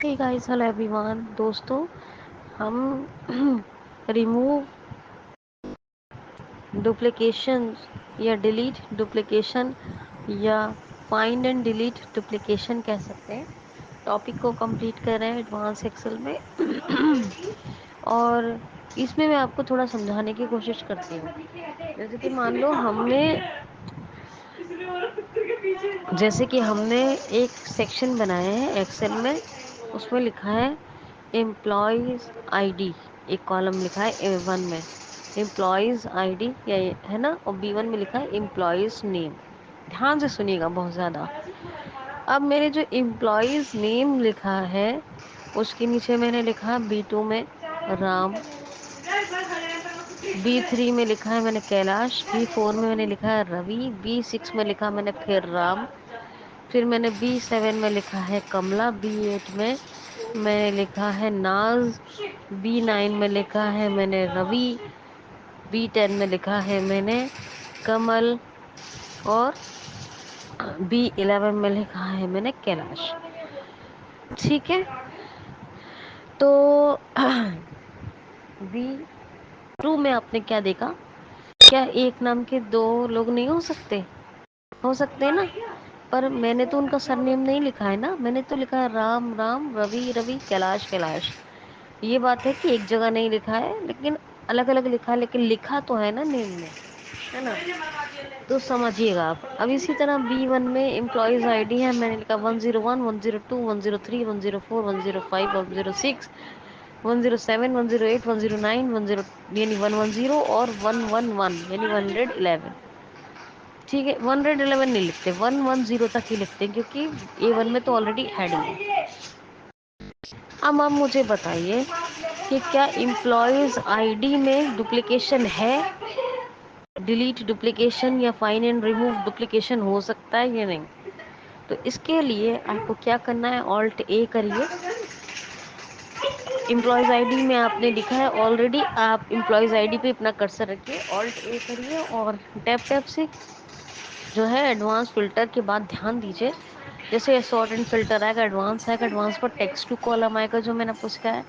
Hey guys, hello everyone. दोस्तों, हम remove duplication या डिलीट डुप्लीकेशन या फाइंड एंड डिलीट डुप्लीकेशन कह सकते हैं, टॉपिक को कंप्लीट कर रहे हैं एडवांस एक्सेल में। और इसमें मैं आपको थोड़ा समझाने की कोशिश करती हूँ। जैसे कि मान लो हमने एक सेक्शन बनाया है एक्सेल में। उसमें लिखा है एम्प्लॉयज़ आईडी। एक कॉलम लिखा है A1 में एम्प्लॉयज़ आईडी, या है ना, और B1 में लिखा है एम्प्लॉयज़ नेम। ध्यान से सुनिएगा बहुत ज़्यादा। अब मेरे जो एम्प्लॉयज़ नेम लिखा है उसके नीचे मैंने लिखा B2 में राम, B3 में लिखा है मैंने कैलाश, B4 में मैंने लिखा है रवि, B6 में लिखा मैंने फिर राम, फिर मैंने B7 में लिखा है कमला, B8 में मैंने लिखा है नाज, B9 में लिखा है मैंने रवि, B10 में लिखा है मैंने कमल, और B11 में लिखा है मैंने कैलाश। ठीक है, तो B2 में आपने क्या देखा? क्या एक नाम के दो लोग नहीं हो सकते? हो सकते हैं ना। पर मैंने तो उनका सरनेम नहीं लिखा है ना, मैंने तो लिखा है राम राम, रवि रवि, कैलाश कैलाश। ये बात है कि एक जगह नहीं लिखा है, लेकिन अलग अलग लिखा है, लेकिन लिखा तो है ना नेम में, है ना। तो समझिएगा आप। अब इसी तरह B1 में एम्प्लॉयज़ आईडी है, मैंने लिखा 101, 102, 103, 104, 105, 106, 107, 108, 109, 10 यानी 110 और 111 यानी 111। ठीक है, 111 नहीं लिखते, 110 तक ही लिखते हैं, क्योंकि A1 में तो ऑलरेडी हेडिंग है। अब आप मुझे बताइए कि क्या एम्प्लॉयज़ आईडी में डुप्लीकेशन है? डिलीट डुप्लीकेशन या फाइंड एंड रिमूव डुप्लीकेशन हो सकता है या नहीं? तो इसके लिए आपको क्या करना है, ऑल्ट A करिए। एम्प्लॉयज़ आईडी में आपने लिखा है ऑलरेडी, आप एम्प्लॉयज़ आईडी पे अपना कर्सर रखिए, ऑल्ट A करिए और टैप से जो है एडवांस फिल्टर के बाद ध्यान दीजिए। जैसे सॉर्ट एंड फिल्टर आएगा, एडवांस पर टेक्स्ट टू कॉलम आएगा जो मैंने आपको सिखाया है,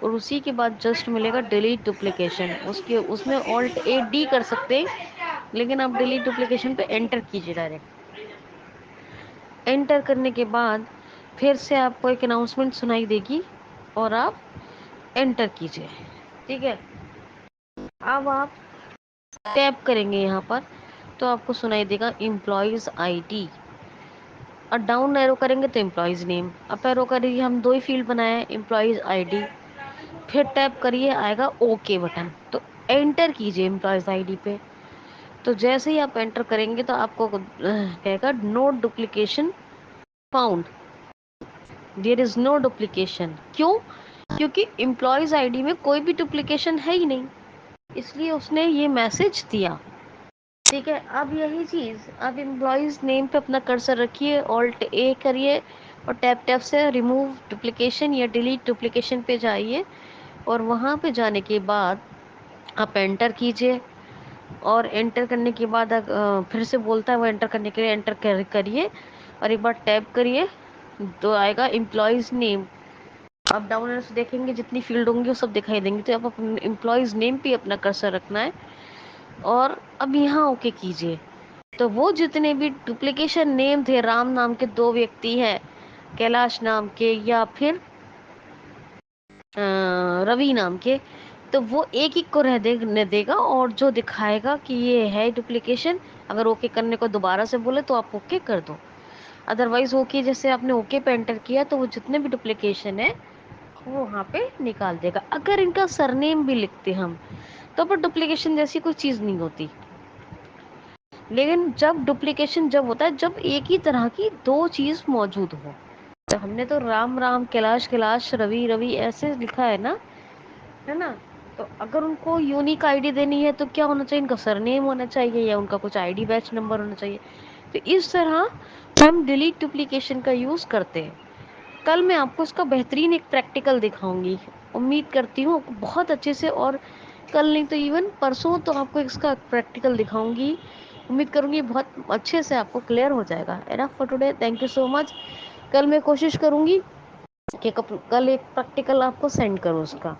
और उसी के बाद जस्ट मिलेगा डिलीट डुप्लीकेशन। उसमें ऑल्ट A D कर सकते हैं, लेकिन आप डिलीट डुप्लीकेशन पे एंटर कीजिए डायरेक्ट। एंटर करने के बाद फिर से आपको एक अनाउंसमेंट सुनाई देगी और आप एंटर कीजिए। ठीक है, अब आप टैप करेंगे यहाँ पर तो आपको सुनाई देगा एम्प्लॉयज़ आईडी, और डाउन एरो करेंगे तो एम्प्लॉयज़ नेम, अप एरो करिए, हम दो ही फील्ड बनाए हैं, एम्प्लॉयज़ आईडी, फिर टैप करिए, आएगा ओके बटन, तो एंटर कीजिए एम्प्लॉयज़ आईडी पे। तो जैसे ही आप एंटर करेंगे तो आपको कहेगा no duplication found, there is no duplication. क्यों? क्योंकि एम्प्लॉयज़ आईडी में कोई भी डुप्लीकेशन है ही नहीं, इसलिए उसने ये मैसेज दिया। ठीक है, अब यही चीज़ अब एम्प्लॉयज़ नेम पे अपना कर्सर रखिए, ऑल्ट A करिए और टैप से रिमूव डुप्लीकेशन या डिलीट डुप्लीकेशन पे जाइए, और वहाँ पे जाने के बाद आप एंटर कीजिए, और एंटर करने के बाद फिर से बोलता है वो एंटर करने के लिए, एंटर करिए और एक बार टैप करिए तो आएगा एम्प्लॉयज़ नेम। आप डाउन एरो से देखेंगे जितनी फील्ड होंगी वो सब दिखाई देंगी, तो आप अपने एम्प्लॉयज़ नेम पे अपना कर्सर रखना है और अब यहाँ ओके कीजिए। तो वो जितने भी डुप्लीकेशन नेम थे, राम नाम के दो व्यक्ति हैं, कैलाश नाम के या फिर रवि नाम के, तो वो एक एक को रहने देगा, और जो दिखाएगा कि ये है डुप्लीकेशन, अगर ओके करने को दोबारा से बोले तो आप ओके कर दो। अदरवाइज ओके, जैसे आपने ओके पे एंटर किया तो वो जितने भी डुप्लीकेशन है वो वहाँ पे निकाल देगा। अगर इनका सरनेम भी लिखते हम तो पर डुप्लीकेशन जैसी कोई चीज़ नहीं होती। लेकिन जब डुप्लीकेशन जब होता है जब एक ही तरह की दो चीज़ मौजूद हो। तो हमने तो राम राम, कैलाश कैलाश, रवि रवि ऐसे लिखा है ना। तो अगर उनको यूनिक आईडी देनी है तो क्या होना चाहिए, इनका सरनेम होना चाहिए या उनका कुछ आईडी बैच नंबर होना चाहिए। तो इस तरह हम डिलीट डुप्लीकेशन का यूज़ करते हैं। कल मैं आपको इसका बेहतरीन एक प्रैक्टिकल दिखाऊंगी, उम्मीद करती हूँ बहुत अच्छे से, और कल नहीं तो इवन परसों तो आपको इसका प्रैक्टिकल दिखाऊंगी। उम्मीद करूंगी बहुत अच्छे से आपको क्लियर हो जाएगा। Enough for today, thank you so much. कल मैं कोशिश करूंगी कि कल एक प्रैक्टिकल आपको सेंड करो उसका,